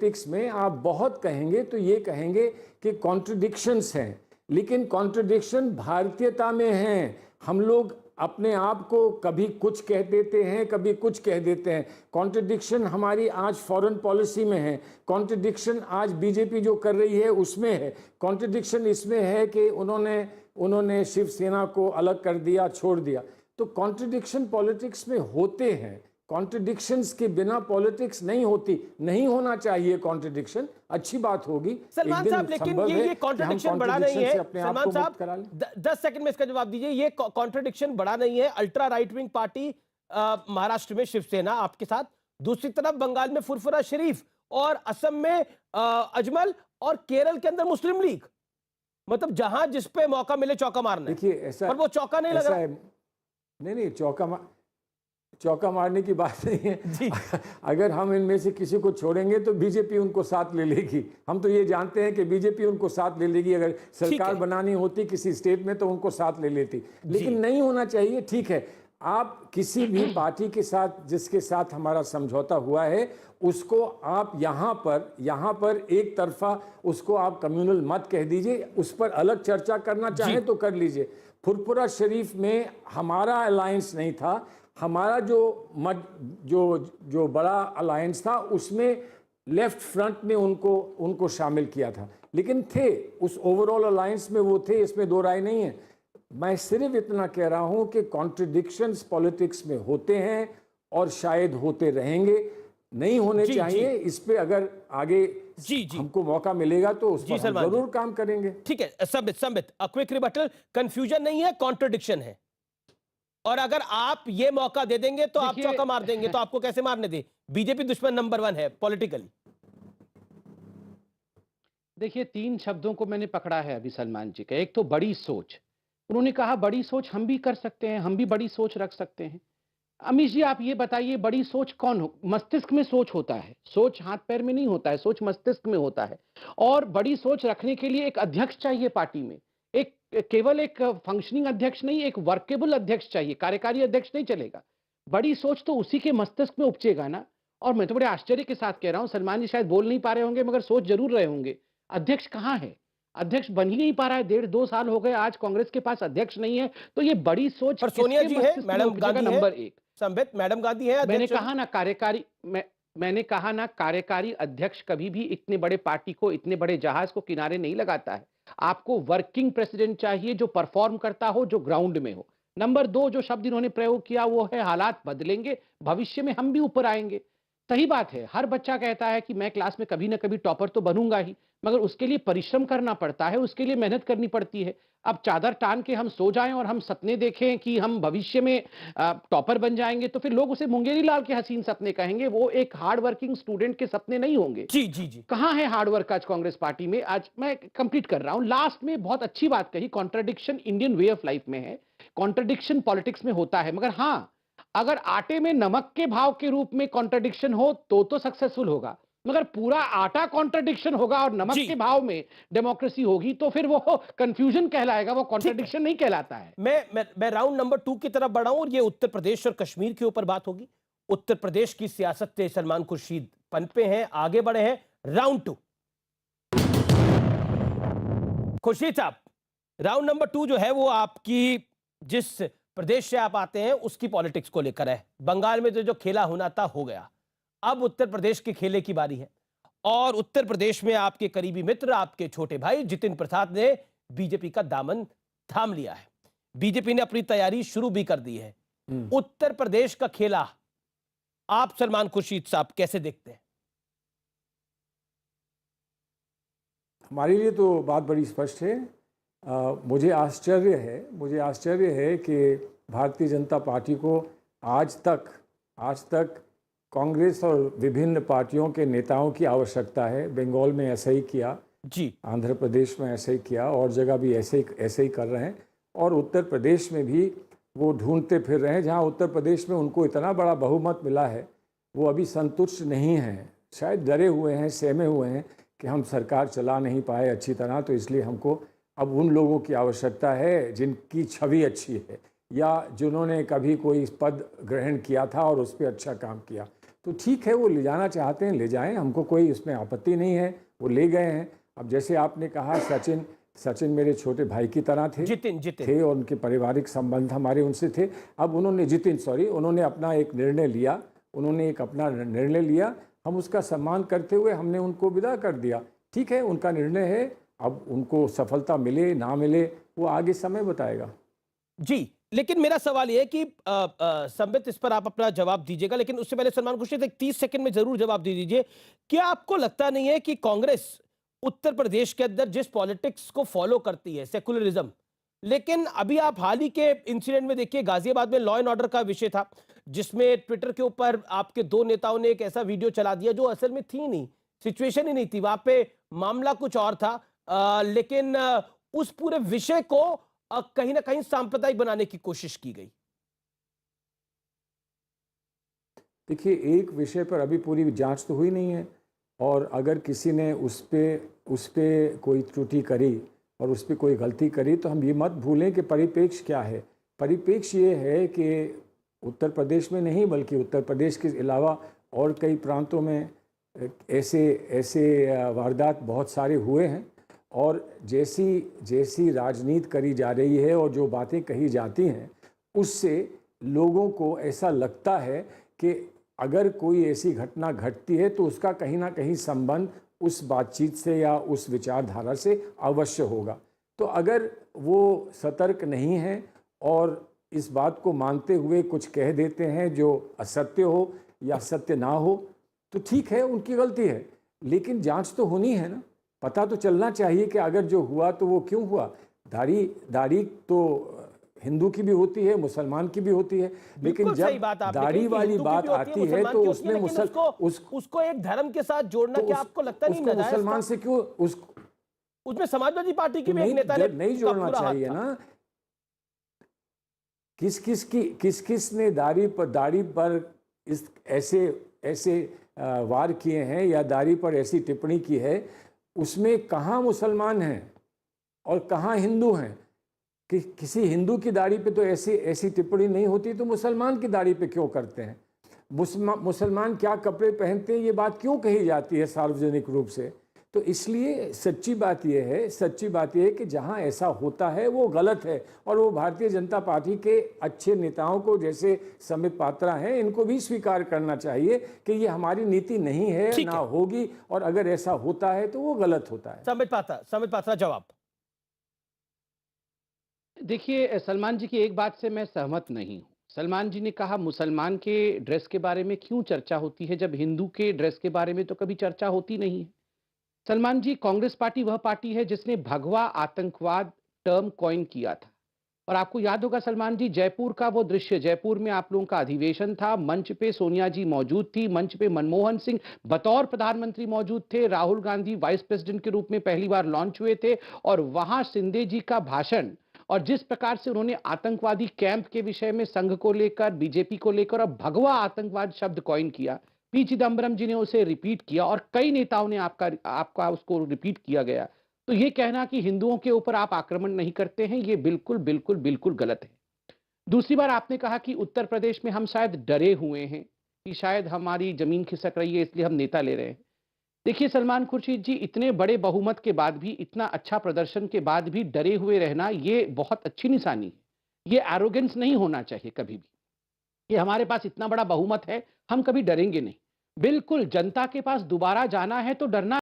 Politics में आप बहुत कहेंगे तो ये कहेंगे कि कॉन्ट्रडिक्शंस हैं, लेकिन कॉन्ट्रडिक्शन भारतीयता में हैं। हम लोग अपने आप को कभी कुछ कह देते हैं, कभी कुछ कह देते हैं। कॉन्ट्रडिक्शन हमारी आज फॉरेन पॉलिसी में है, कॉन्ट्रडिक्शन आज बीजेपी जो कर रही है उसमें है, कॉन्ट्रडिक्शन इसमें है कि उन्होंने शिवसेना को अलग कर दिया, छोड़ दिया। तो कॉन्ट्रडिक्शन पॉलिटिक्स में होते हैं, कॉन्ट्रडिक्शंस के बिना पॉलिटिक्स नहीं होती। नहीं होना चाहिए कॉन्ट्रडिक्शन, अच्छी बात होगी सलमान साहब, लेकिन ये कॉन्ट्रडिक्शन बड़ा नहीं है। सलमान साहब 10 सेकंड में इसका जवाब दीजिए। ये कॉन्ट्रडिक्शन बड़ा नहीं है। Ultra right wing party Maharashtra में शिवसेना आपके साथ, दूसरी तरफ बंगाल में फुरफुरा शरीफ, और असम में अजमल, और केरल के अंदर मुस्लिम लीग। मतलब जहां जिस पे मौका मिले चौका मारना है। देखिए ऐसा, पर वो चौका नहीं लग रहा। नहीं, चौका मारने की बात नहीं है। अगर हम इनमें से किसी को छोड़ेंगे तो बीजेपी उनको साथ ले लेगी। हम तो ये जानते हैं कि बीजेपी उनको साथ ले लेगी। अगर सरकार बनानी होती किसी स्टेट में तो उनको साथ ले लेती, लेकिन नहीं होना चाहिए। ठीक है, आप किसी भी पार्टी के साथ जिसके साथ हमारा समझौता हुआ है उसको आप यहाँ पर एक तरफा उसको आप कम्युनल मत कह दीजिए, उस पर अलग चर्चा करना चाहें तो कर लीजिए। फुरफुरा शरीफ में हमारा अलायंस नहीं था, हमारा जो बड़ा अलायंस था उसमें लेफ्ट फ्रंट ने उनको शामिल किया था, लेकिन थे उस ओवरऑल अलायंस में, वो थे, इसमें दो राय नहीं है। मैं सिर्फ इतना कह रहा हूं कि कॉन्ट्रडिक्शंस पॉलिटिक्स में होते हैं और शायद होते रहेंगे, नहीं होने चाहिए। इस पे अगर आगे हमको मौका मिलेगा तो उस पर जरूर काम करेंगे। ठीक है, संबित क्विक रिबटल। कंफ्यूजन नहीं है, कॉन्ट्रडिक्शन है। और अगर आप ये मौका दे देंगे तो आप चौका मार देंगे, तो आपको कैसे मारने दे? बीजेपी दुश्मन नंबर 1 है पॉलिटिकली। देखिए, 3 शब्दों को मैंने पकड़ा है अभी सलमान जी का। एक तो बड़ी सोच, उन्होंने कहा बड़ी सोच हम भी कर सकते हैं, हम भी बड़ी सोच रख सकते हैं। अमीश जी, आप ये बताइए, बड़ी सोच कौन हो? मस्तिष्क में सोच होता है, सोच हाथ पैर में नहीं होता है, सोच मस्तिष्क में होता है। और बड़ी सोच रखने के लिए एक अध्यक्ष चाहिए पार्टी में, एक केवल एक फंक्शनिंग अध्यक्ष नहीं, एक वर्केबल अध्यक्ष चाहिए। कार्यकारी अध्यक्ष नहीं चलेगा। बड़ी सोच तो उसी के मस्तिष्क में उपजेगा ना। और मैं तो बड़े आश्चर्य के साथ कह रहा हूं, सलमान जी शायद बोल नहीं पा रहे होंगे मगर सोच जरूर रहे होंगे। अध्यक्ष कहां है? अध्यक्ष बन ही नहीं पा रहा है। 1.5-2 साल हो गए आज कांग्रेस के पास अध्यक्ष नहीं है। तो ये बड़ी सोच पर सोनिया जी है, madam Gandhi number 1। Sambit, madam Gandhi है। मैंने कहा ना कार्यकारी अध्यक्ष कभी भी इतने बड़े पार्टी को, इतने बड़े जहाज को किनारे नहीं लगाता है। आपको वर्किंग प्रेसिडेंट चाहिए जो परफॉर्म करता हो, जो ग्राउंड में हो। नंबर 2 जो शब्द इन्होंने प्रयोग किया वो है हालात बदलेंगे, भविष्य में हम भी ऊपर आएंगे। सही बात है, हर बच्चा कहता है कि मैं क्लास में कभी ना कभी टॉपर तो बनूंगा ही, मगर उसके लिए परिश्रम करना पड़ता है, उसके लिए मेहनत करनी पड़ती है। अब चादर टान के हम सो जाएं और हम सपने देखें कि हम भविष्य में टॉपर बन जाएंगे, तो फिर लोग उसे मुंगेरी लाल के हसीन सपने कहेंगे। वो एक हार्ड वर्किंग स्टूडेंट के सपने नहीं होंगे। जी। कहां है हार्ड वर्क आज कांग्रेस पार्टी में? आज मैं कंप्लीट कर रहा हूं। लास्ट में बहुत अच्छी बात कही, contradiction Indian way of life में है, कॉन्ट्रडिक्शन पॉलिटिक्स में होता है। मगर हां, अगर आटे में नमक के भाव के रूप में कॉन्ट्रडिक्शन हो तो सक्सेसफुल होगा। मगर पूरा आटा कॉन्ट्रडिक्शन होगा और नमक के भाव में डेमोक्रेसी होगी तो फिर वो कंफ्यूजन कहलाएगा, वो कॉन्ट्रडिक्शन नहीं कहलाता है। मैं राउंड नंबर 2 की तरफ बढ़ा हूं और ये उत्तर प्रदेश और कश्मीर के ऊपर बात होगी। उत्तर प्रदेश की सियासत से सलमान खुर्शीद पनपे हैं, आगे बढ़े हैं। राउंड 2, खुर्शीद साहब, राउंड नंबर 2 जो है वो आपकी जिस प्रदेश से आप आते हैं उसकी पॉलिटिक्स को लेकर है। बंगाल में जो खेला होना था हो गया, अब उत्तर प्रदेश के खेले की बारी है। और उत्तर प्रदेश में आपके करीबी मित्र, आपके छोटे भाई जितिन प्रसाद ने बीजेपी का दामन थाम लिया है। बीजेपी ने अपनी तैयारी शुरू भी कर दी है। उत्तर प्रदेश का खेला आप सलमान खुर्शीद साहब कैसे देखते हैं? हमारे लिए तो बात बड़ी स्पष्ट है। मुझे आश्चर्य है कि भारतीय जनता पार्टी को आज तक कांग्रेस और विभिन्न पार्टियों के नेताओं की आवश्यकता है। बंगाल में ऐसा ही किया जी, आंध्र प्रदेश में ऐसा ही किया, और जगह भी ऐसे ही कर रहे हैं। और उत्तर प्रदेश में भी वो ढूंढते फिर रहे हैं। जहां उत्तर प्रदेश में उनको इतना बड़ा बहुमत मिला है, वो अभी संतुष्ट नहीं हैं, शायद डरे हुए हैं, सहमे हुए हैं कि हम सरकार चला नहीं पाए अच्छी तरह, तो इसलिए हमको अब उन लोगों की आवश्यकता है जिनकी छवि अच्छी है या जिन्होंने कभी कोई पद ग्रहण किया था और उस पर अच्छा काम किया। तो ठीक है, वो ले जाना चाहते हैं ले जाएं, हमको कोई उसमें आपत्ति नहीं है, वो ले गए हैं। अब जैसे आपने कहा सचिन मेरे छोटे भाई की तरह थे जितिन थे और उनके पारिवारिक संबंध हमारे उनसे थे। अब उन्होंने अपना एक निर्णय लिया, हम उसका सम्मान करते हुए हमने उनको विदा कर दिया। ठीक है, उनका निर्णय है, अब उनको सफलता मिले ना मिले वो आगे समय बताएगा। जी, लेकिन मेरा सवाल ये है कि संबित, इस पर आप अपना जवाब दीजिएगा, लेकिन उससे पहले सलमान खुर्शीद एक 30 सेकंड में जरूर जवाब दे दीजिए। क्या आपको लगता नहीं है कि कांग्रेस उत्तर प्रदेश के अंदर जिस पॉलिटिक्स को फॉलो करती है, सेकुलरिज्म, लेकिन अभी आप हाल ही के इंसिडेंट में देखिए, गाजियाबाद में लॉ एंड ऑर्डर का विषय था, जिसमें ट्विटर के ऊपर आपके दो नेताओं ने एक ऐसा वीडियो चला दिया जो असल में थी नहीं, सिचुएशन ही नहीं थी, वहां पे मामला कुछ और था, लेकिन उस पूरे विषय को कहीं ना कहीं सांप्रदायिक बनाने की कोशिश की गई। देखिए, एक विषय पर अभी पूरी जांच तो हुई नहीं है, और अगर किसी ने उस पे कोई त्रुटि करी और उस पे कोई गलती करी तो हम ये मत भूलें कि परिप्रेक्ष्य क्या है। परिप्रेक्ष्य ये है कि उत्तर प्रदेश में नहीं बल्कि उत्तर प्रदेश के अलावा और कई प्रांतों में ऐसे वारदात बहुत सारे हुए हैं, और जैसी राजनीति करी जा रही है और जो बातें कही जाती हैं, उससे लोगों को ऐसा लगता है कि अगर कोई ऐसी घटना घटती है तो उसका कहीं ना कहीं संबंध उस बातचीत से या उस विचारधारा से अवश्य होगा। तो अगर वो सतर्क नहीं है और इस बात को मानते हुए कुछ कह देते हैं जो असत्य हो या सत्य ना हो, तो ठीक है, उनकी गलती है, लेकिन जांच तो होनी है ना, पता तो चलना चाहिए कि अगर जो हुआ तो वो क्यों हुआ। दाढ़ी तो हिंदू की भी होती है, मुसलमान की भी होती है, लेकिन जब दाढ़ी वाली बात आती है तो उसमें उसको एक धर्म के साथ जोड़ना, क्या आपको लगता नहीं नाजायज था? मुसलमान से क्यों उसमें समाजवादी पार्टी की भी एक नेता ने नहीं जोड़ना चाहिए ना। किस ने दाढ़ी पर इस ऐसे वार किए हैं या दाढ़ी पर ऐसी टिप्पणी की है, उसमें कहाँ मुसलमान हैं और कहाँ हिंदू हैं? कि किसी हिंदू की दाढ़ी पे तो ऐसी टिप्पणी नहीं होती, तो मुसलमान की दाढ़ी पे क्यों करते हैं? मुसलमान क्या कपड़े पहनते हैं, ये बात क्यों कही जाती है सार्वजनिक रूप से? तो इसलिए सच्ची बात यह है कि जहां ऐसा होता है वो गलत है, और वो भारतीय जनता पार्टी के अच्छे नेताओं को, जैसे संबित पात्रा हैं, इनको भी स्वीकार करना चाहिए कि ये हमारी नीति नहीं है, ना होगी, और अगर ऐसा होता है तो वो गलत होता है। संबित पात्रा जवाब। देखिए, सलमान जी की एक बात से मैं सहमत नहीं हूं। सलमान जी ने कहा मुसलमान के ड्रेस के बारे में क्यों चर्चा होती है जब हिंदू के ड्रेस के बारे में तो कभी चर्चा होती नहीं है। सलमान जी, कांग्रेस पार्टी वह पार्टी है जिसने भगवा आतंकवाद टर्म कॉइन किया था, और आपको याद होगा सलमान जी, जयपुर का वो दृश्य, जयपुर में आप लोगों का अधिवेशन था, मंच पे सोनिया जी मौजूद थी, मंच पे मनमोहन सिंह बतौर प्रधानमंत्री मौजूद थे, राहुल गांधी वाइस प्रेसिडेंट के रूप में पहली बार लॉन्च हुए थे, और वहां शिंदे जी का भाषण और जिस प्रकार से उन्होंने आतंकवादी कैंप के विषय में संघ को लेकर, बीजेपी को लेकर, और भगवा आतंकवाद शब्द कॉइन किया, पी चिदम्बरम जी ने उसे रिपीट किया और कई नेताओं ने आपका उसको रिपीट किया गया। तो ये कहना कि हिंदुओं के ऊपर आप आक्रमण नहीं करते हैं, ये बिल्कुल बिल्कुल बिल्कुल गलत है। दूसरी बार आपने कहा कि उत्तर प्रदेश में हम शायद डरे हुए हैं कि शायद हमारी जमीन खिसक रही है इसलिए हम नेता ले रहे हैं। देखिए सलमान खुर्शीद जी, इतने बड़े बहुमत के बाद भी, इतना अच्छा प्रदर्शन के बाद भी डरे हुए रहना ये बहुत अच्छी निशानी है। ये एरोगेंस नहीं होना चाहिए कभी भी। ये हमारे पास इतना बड़ा बहुमत है, हम कभी डरेंगे नहीं। बिल्कुल, जनता के पास दोबारा जाना है तो डरना